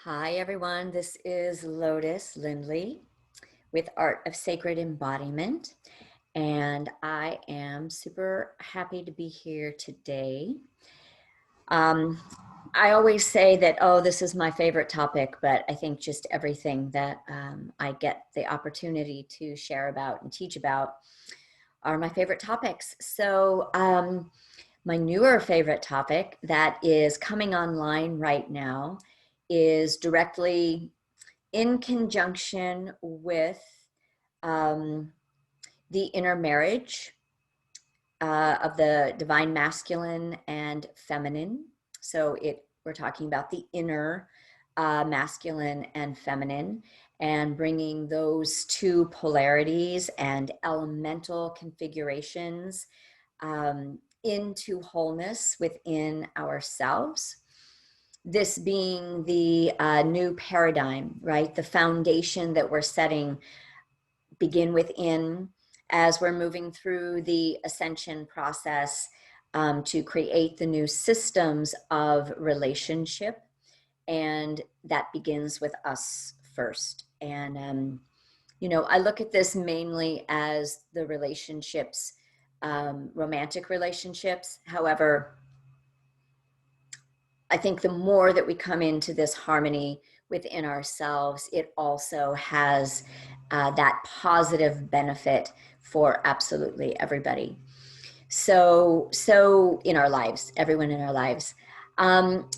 Hi, everyone. This is Lotus Lindley with Art of Sacred Embodiment. And I am super happy to be here today. Um, I always say that, oh, this is my favorite topic, but I think just everything that I get the opportunity to share about and teach about are my favorite topics. So, my newer favorite topic that is coming online right now is directly in conjunction with um, the inner marriage of the divine masculine and feminine. So we're talking about the inner masculine and feminine, and bringing those two polarities and elemental configurations into wholeness within ourselves. This being the new paradigm, right? The foundation that we're setting begin within as we're moving through the ascension process to create the new systems of relationship. And that begins with us first. And, I look at this mainly as the relationships, romantic relationships. However, I think the more that we come into this harmony within ourselves, it also has that positive benefit for absolutely everybody. So in our lives, everyone in our lives.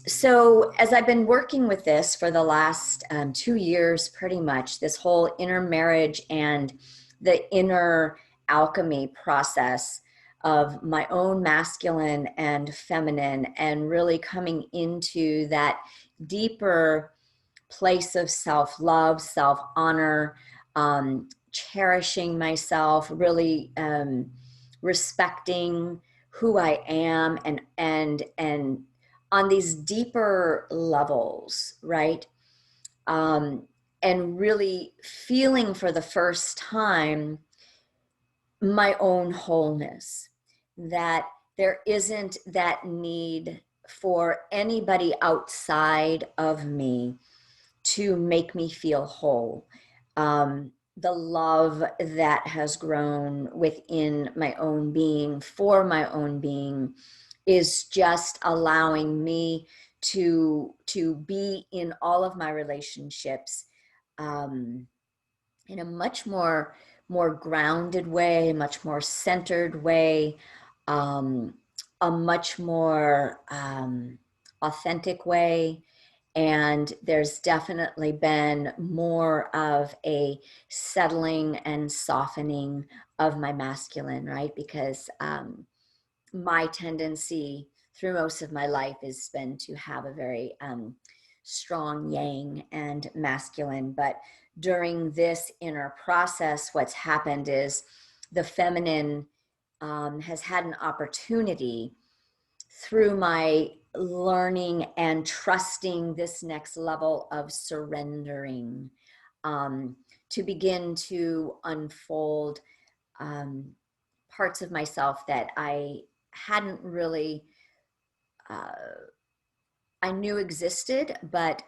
So as I've been working with this for the last 2 years, pretty much, this whole inner marriage and the inner alchemy process of my own masculine and feminine, and really coming into that deeper place of self-love, self-honor, cherishing myself, really respecting who I am, and on these deeper levels, right? And really feeling for the first time my own wholeness, that there isn't that need for anybody outside of me to make me feel whole. The love that has grown within my own being, for my own being, is just allowing me to be in all of my relationships in a much more grounded way, much more centered way, um, a much more authentic way. And there's definitely been more of a settling and softening of my masculine, right? Because my tendency through most of my life has been to have a very strong yang and masculine. But during this inner process, what's happened is the feminine has had an opportunity through my learning and trusting this next level of surrendering um, to begin to unfold um, parts of myself that I hadn't really, uh, I knew existed, but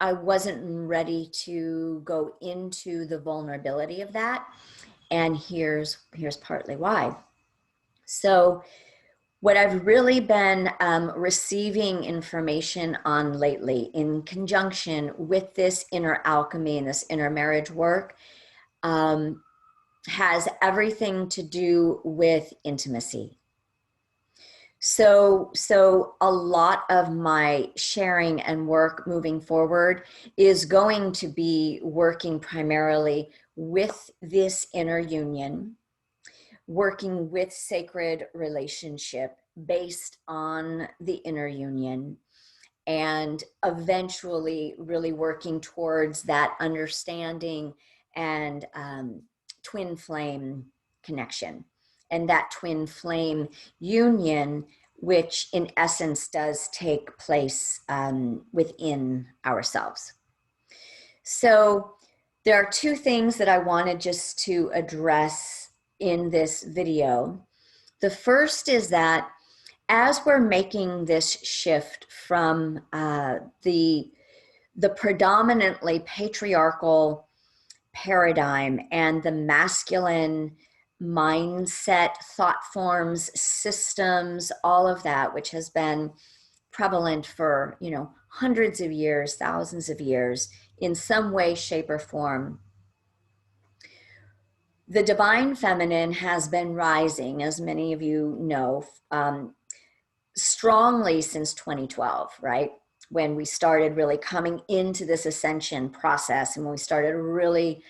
I wasn't ready to go into the vulnerability of that. And here's partly why. So what I've really been receiving information on lately, in conjunction with this inner alchemy and this inner marriage work, has everything to do with intimacy. So a lot of my sharing and work moving forward is going to be working primarily with this inner union, working with sacred relationship based on the inner union, and eventually really working towards that understanding and twin flame connection, and that twin flame union, which in essence does take place within ourselves. So there are two things that I wanted just to address in this video. The first is that as we're making this shift from the predominantly patriarchal paradigm and the masculine mindset, thought forms, systems, all of that, which has been prevalent for, hundreds of years, thousands of years, in some way, shape, or form. The divine feminine has been rising, as many of you know, strongly since 2012, right? When we started really coming into this ascension process, and when we started really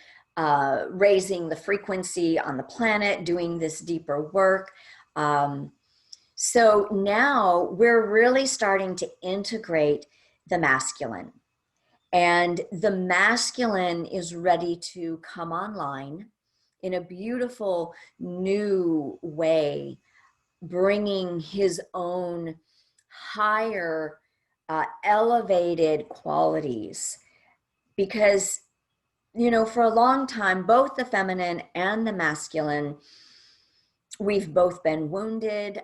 raising the frequency on the planet, doing this deeper work. So now we're really starting to integrate the masculine. And the masculine is ready to come online in a beautiful new way, bringing his own higher, elevated qualities. Because, for a long time, both the feminine and the masculine, we've both been wounded.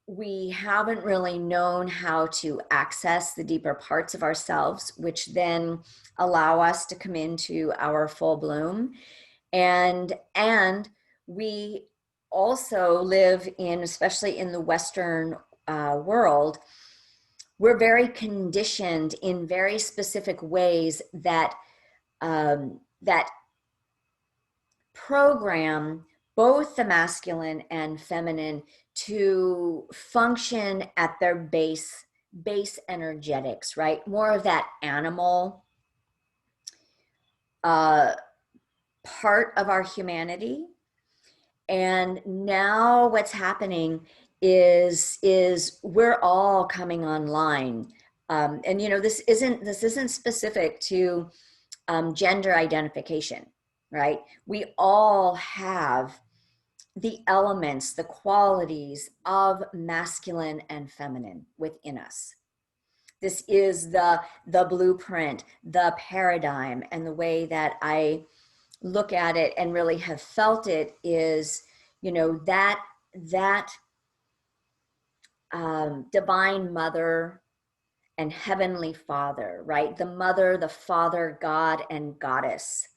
We haven't really known how to access the deeper parts of ourselves, which then allow us to come into our full bloom. And we also live in, especially in the Western world, we're very conditioned in very specific ways that that program both the masculine and feminine to function at their base energetics, right? More of that animal part of our humanity. And now what's happening is we're all coming online. And this isn't specific to gender identification, right? We all have the elements, the qualities of masculine and feminine within us. This is the blueprint, the paradigm, and the way that I look at it and really have felt it is, that divine mother and heavenly father, right? The mother, the father, God, and goddess.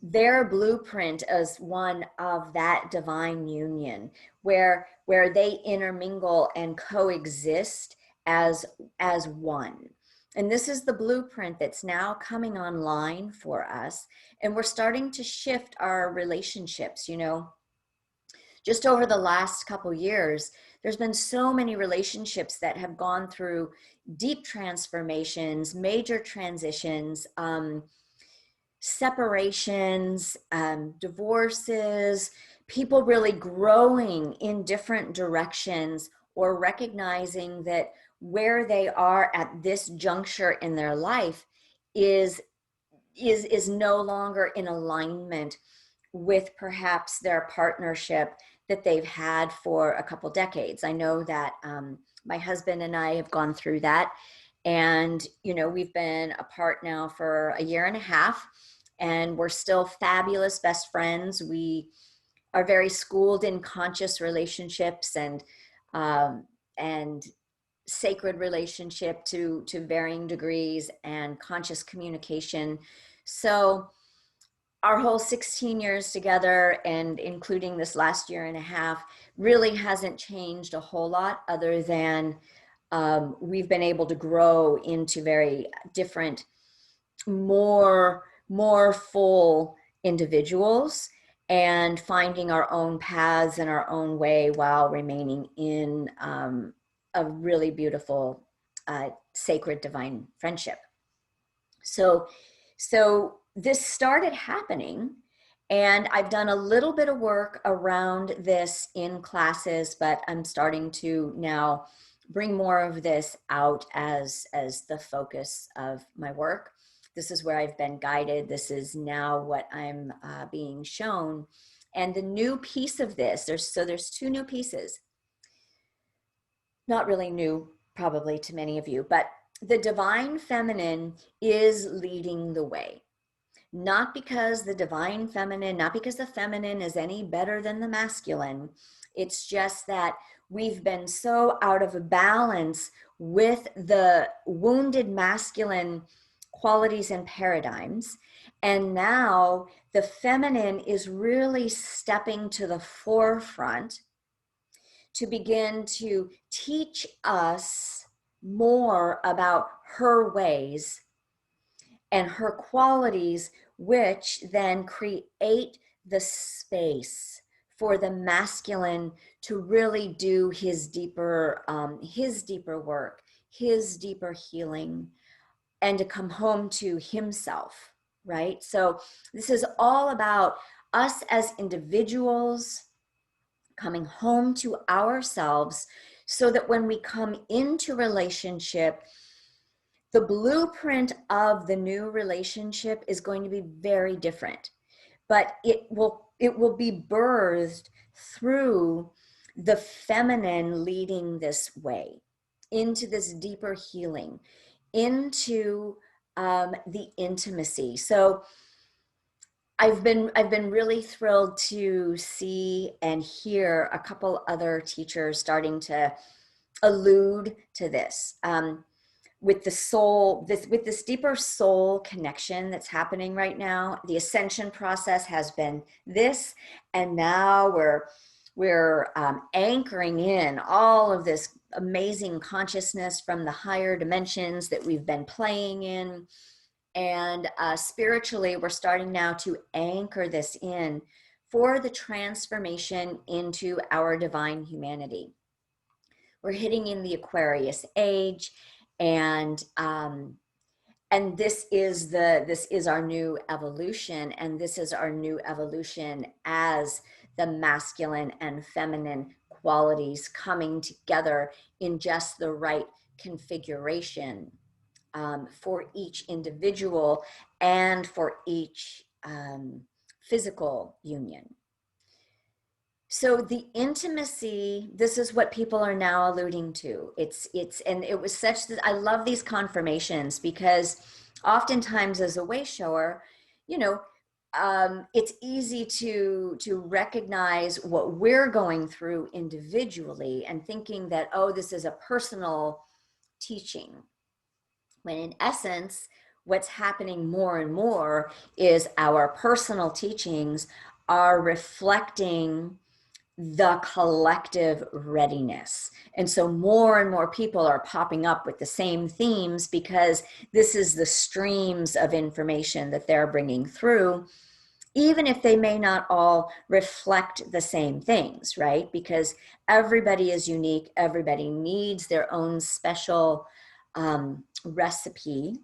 Their blueprint is one of that divine union where they intermingle and coexist as one. And this is the blueprint that's now coming online for us. And we're starting to shift our relationships, just over the last couple years, there's been so many relationships that have gone through deep transformations, major transitions, separations, divorces, people really growing in different directions, or recognizing that where they are at this juncture in their life is no longer in alignment with perhaps their partnership that they've had for a couple decades. I know that my husband and I have gone through that. And, we've been apart now for a year and a half, and we're still fabulous best friends. We are very schooled in conscious relationships and sacred relationship to varying degrees, and conscious communication. So our whole 16 years together, and including this last year and a half, really hasn't changed a whole lot, other than we've been able to grow into very different, more full individuals, and finding our own paths and our own way while remaining in a really beautiful, sacred, divine friendship. So this started happening, and I've done a little bit of work around this in classes, but I'm starting to now bring more of this out as the focus of my work. This is where I've been guided. This is now what I'm being shown. And the new piece of this, there's two new pieces. Not really new, probably, to many of you, but the divine feminine is leading the way. Not because the divine feminine, not because the feminine is any better than the masculine. It's just that we've been so out of balance with the wounded masculine qualities and paradigms. And now the feminine is really stepping to the forefront to begin to teach us more about her ways and her qualities, which then create the space for the masculine to really do his deeper work, his deeper healing, and to come home to himself, right? So this is all about us as individuals coming home to ourselves, so that when we come into relationship, the blueprint of the new relationship is going to be very different, but it will be birthed through the feminine leading this way into this deeper healing, into the intimacy. So I've been really thrilled to see and hear a couple other teachers starting to allude to this. With the soul, with this deeper soul connection that's happening right now. The ascension process has been this, and now we're anchoring in all of this amazing consciousness from the higher dimensions that we've been playing in. And spiritually, we're starting now to anchor this in for the transformation into our divine humanity. We're hitting in the Aquarius age, and this is our new evolution, and this is our new evolution as the masculine and feminine qualities coming together in just the right configuration for each individual and for each physical union. So the intimacy, this is what people are now alluding to. And it was such that I love these confirmations, because oftentimes as a way shower, it's easy to recognize what we're going through individually and thinking that, oh, this is a personal teaching. When in essence, what's happening more and more is our personal teachings are reflecting the collective readiness. And so more and more people are popping up with the same themes, because this is the streams of information that they're bringing through, even if they may not all reflect the same things, right? Because everybody is unique. Everybody needs their own special recipe,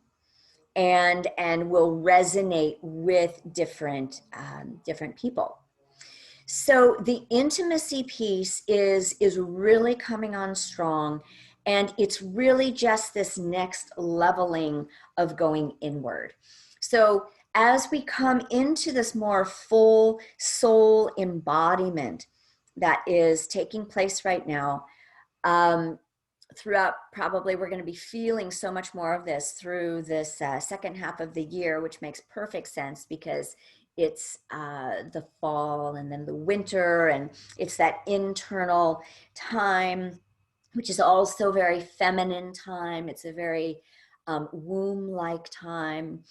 and will resonate with different people. So the intimacy piece is really coming on strong, and it's really just this next leveling of going inward. So as we come into this more full soul embodiment that is taking place right now, throughout, probably we're going to be feeling so much more of this through this second half of the year, which makes perfect sense, because it's the fall and then the winter, and it's that internal time, which is also very feminine time. It's a very womb-like time.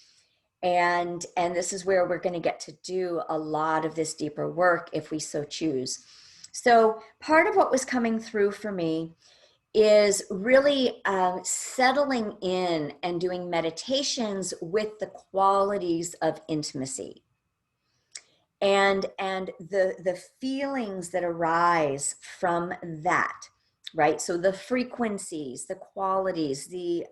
And this is where we're going to get to do a lot of this deeper work if we so choose. So part of what was coming through for me is really settling in and doing meditations with the qualities of intimacy and the feelings that arise from that, right? So the frequencies, the qualities, the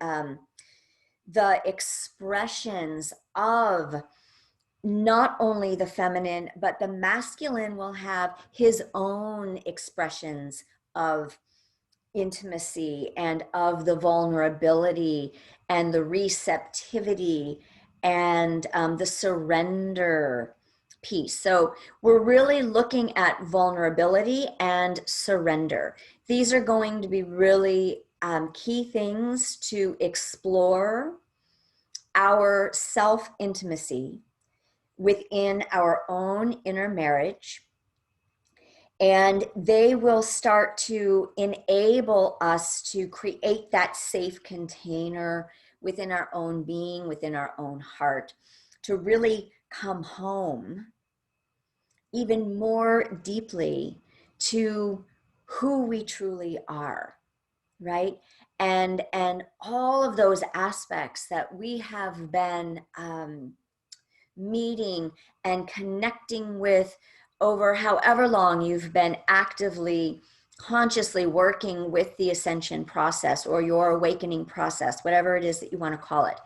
expressions of not only the feminine, but the masculine will have his own expressions of intimacy and of the vulnerability and the receptivity and the surrender piece. So we're really looking at vulnerability and surrender. These are going to be really key things to explore our self-intimacy within our own inner marriage. And they will start to enable us to create that safe container within our own being, within our own heart, to really come home even more deeply to who we truly are, right? And all of those aspects that we have been meeting and connecting with over however long you've been actively, consciously working with the ascension process or your awakening process, whatever it is that you want to call it.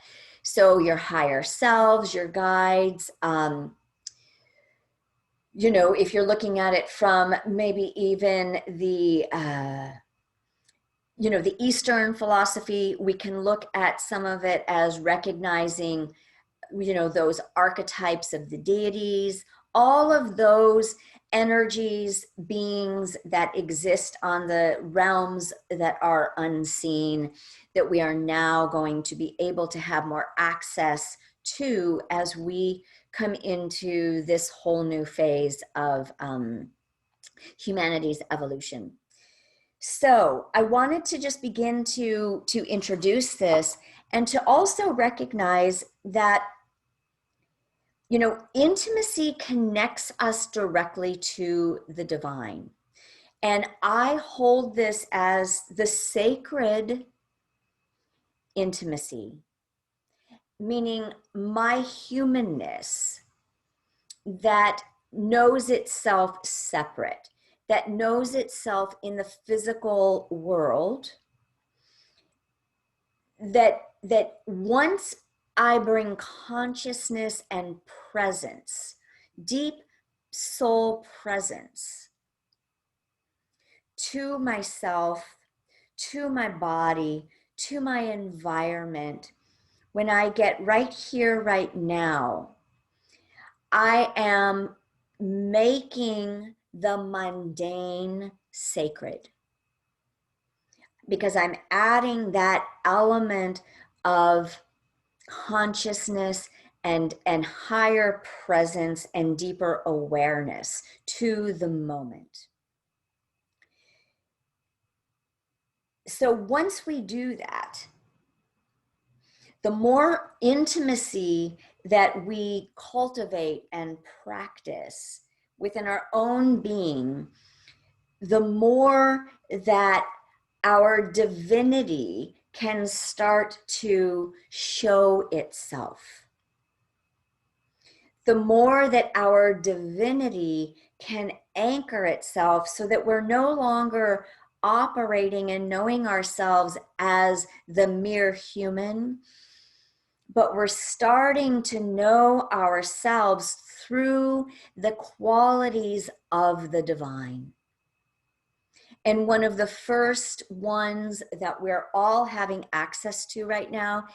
So your higher selves, your guides, you know, if you're looking at it from maybe even the, you know, the Eastern philosophy, we can look at some of it as recognizing, you know, those archetypes of the deities, all of those energies, beings that exist on the realms that are unseen, that we are now going to be able to have more access to as we come into this whole new phase of humanity's evolution. So I wanted to just begin to introduce this and to also recognize that, you know, intimacy connects us directly to the divine. And I hold this as the sacred intimacy, meaning my humanness that knows itself separate, that knows itself in the physical world, that once I bring consciousness and presence, deep soul presence to myself, to my body, to my environment, when I get right here, right now, I am making the mundane sacred, because I'm adding that element of consciousness and higher presence and deeper awareness to the moment. So once we do that, the more intimacy that we cultivate and practice within our own being, the more that our divinity can start to show itself. The more that our divinity can anchor itself so that we're no longer operating and knowing ourselves as the mere human, but we're starting to know ourselves through the qualities of the divine. And one of the first ones that we're all having access to right now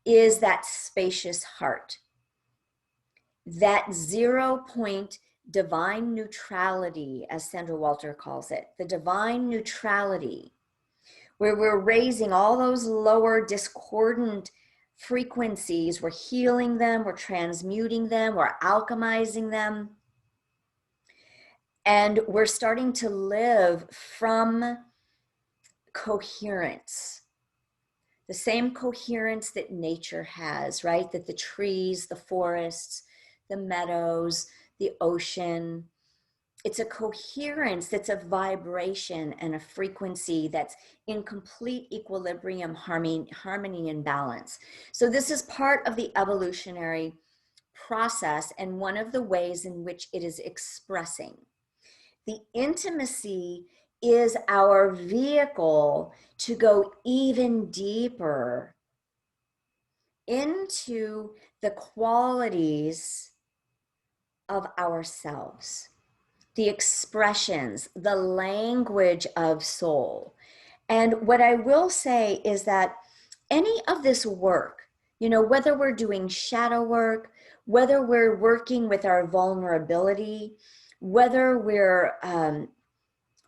is that spacious heart, that 0 point divine neutrality, as Sandra Walter calls it, the divine neutrality, where we're raising all those lower discordant frequencies, we're healing them, we're transmuting them, we're alchemizing them. And we're starting to live from coherence, the same coherence that nature has, right? That the trees, the forests, the meadows, the ocean, it's a coherence that's a vibration and a frequency that's in complete equilibrium, harmony and balance. So this is part of the evolutionary process and one of the ways in which it is expressing. The intimacy is our vehicle to go even deeper into the qualities of ourselves, the expressions, the language of soul. And what I will say is that any of this work, you know, whether we're doing shadow work, whether we're working with our vulnerability, whether we're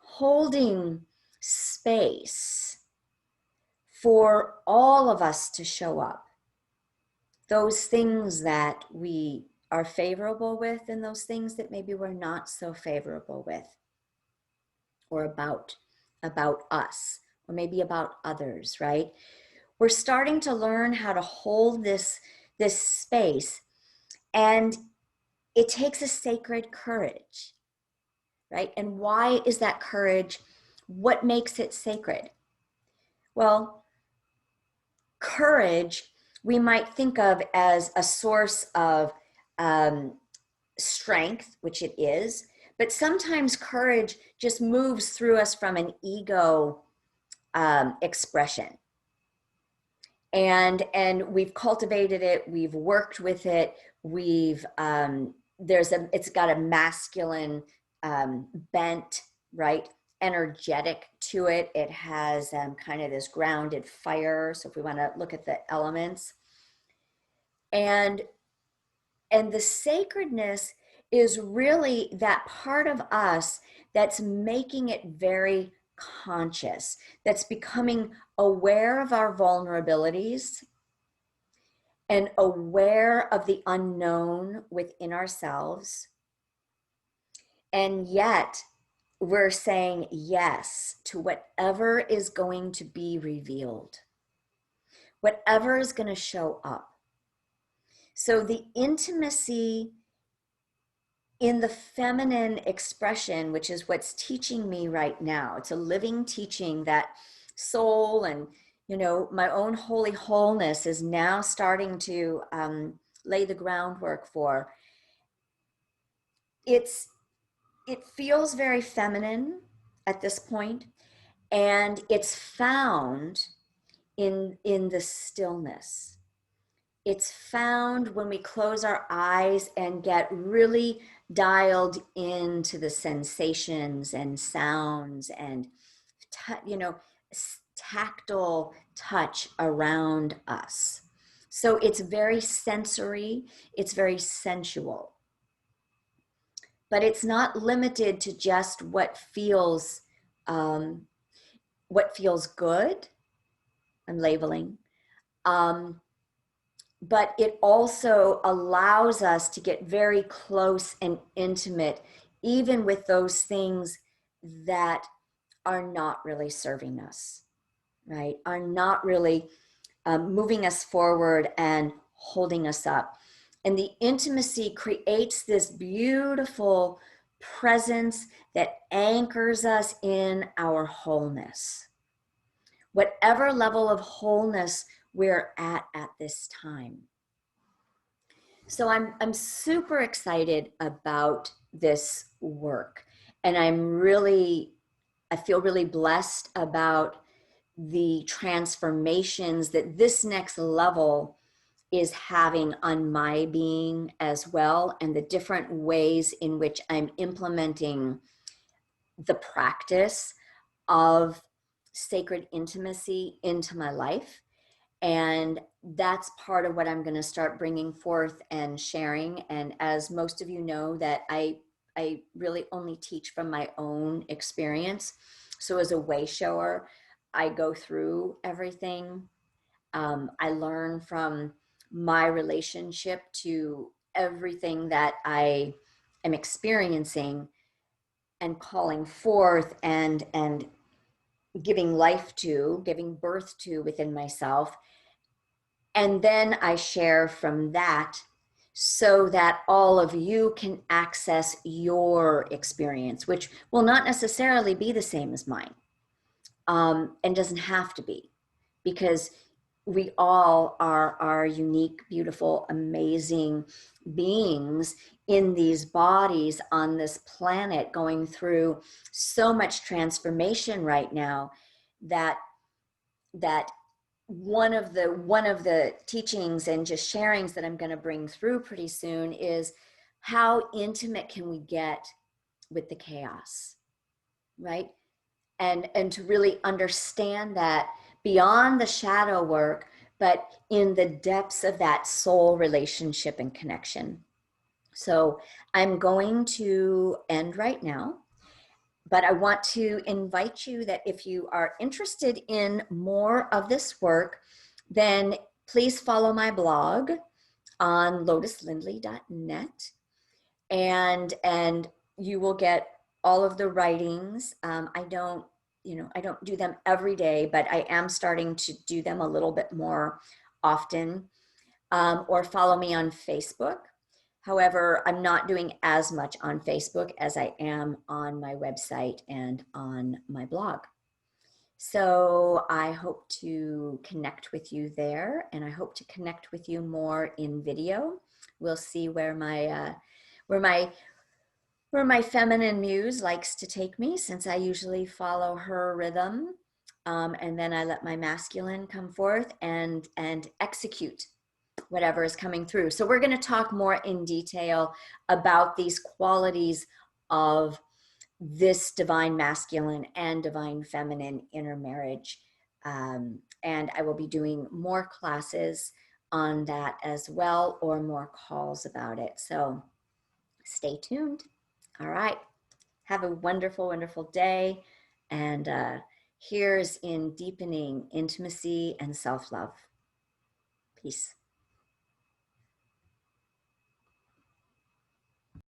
holding space for all of us to show up, those things that we are favorable with and those things that maybe we're not so favorable with, or about us, or maybe about others, right? we're starting to learn how to hold this space. And it takes a sacred courage, right? And why is that courage? What makes it sacred? Well, courage we might think of as a source of strength, which it is, but sometimes courage just moves through us from an ego expression. And we've cultivated it, we've worked with it, we've it's got a masculine bent, right? Energetic to it. It has kind of this grounded fire. So if we want to look at the elements, and the sacredness is really that part of us that's making it very conscious, that's becoming aware of our vulnerabilities and aware of the unknown within ourselves. And yet we're saying yes to whatever is going to be revealed, whatever is going to show up. So the intimacy in the feminine expression, which is what's teaching me right now, it's a living teaching that soul and, you know, my own holy wholeness is now starting to lay the groundwork for. It feels very feminine at this point, and it's found in the stillness. It's found when we close our eyes and get really dialed into the sensations and sounds and, you know, tactile touch around us. So it's very sensory, it's very sensual. But it's not limited to just what feels good. I'm labeling. But it also allows us to get very close and intimate, even with those things that are not really serving us, right? Are not really moving us forward and holding us up. And the intimacy creates this beautiful presence that anchors us in our wholeness. Whatever level of wholeness we're at this time. So I'm super excited about this work, and I feel really blessed about the transformations that this next level is having on my being as well, and the different ways in which I'm implementing the practice of sacred intimacy into my life. And that's part of what I'm going to start bringing forth and sharing. And as most of you know, that I really only teach from my own experience. So as a way shower, I go through everything. I learn from my relationship to everything that I am experiencing and calling forth and giving life to, giving birth to within myself. And then I share from that so that all of you can access your experience, which will not necessarily be the same as mine, and doesn't have to be, because we all are unique, beautiful, amazing beings in these bodies on this planet, going through so much transformation right now that one of the teachings and just sharings that I'm going to bring through pretty soon is how intimate can we get with the chaos, right? And to really understand that beyond the shadow work, but in the depths of that soul relationship and connection. So I'm going to end right now. But I want to invite you that if you are interested in more of this work, then please follow my blog on lotuslindley.net, and you will get all of the writings. I don't I don't do them every day, but I am starting to do them a little bit more often. Or follow me on Facebook. However, I'm not doing as much on Facebook as I am on my website and on my blog. So I hope to connect with you there, and I hope to connect with you more in video. We'll see where my feminine muse likes to take me, since I usually follow her rhythm. And then I let my masculine come forth and execute whatever is coming through. So we're going to talk more in detail about these qualities of this divine masculine and divine feminine intermarriage. And I will be doing more classes on that as well, or more calls about it. So stay tuned. All right. Have a wonderful, wonderful day. And here's in deepening intimacy and self-love. Peace.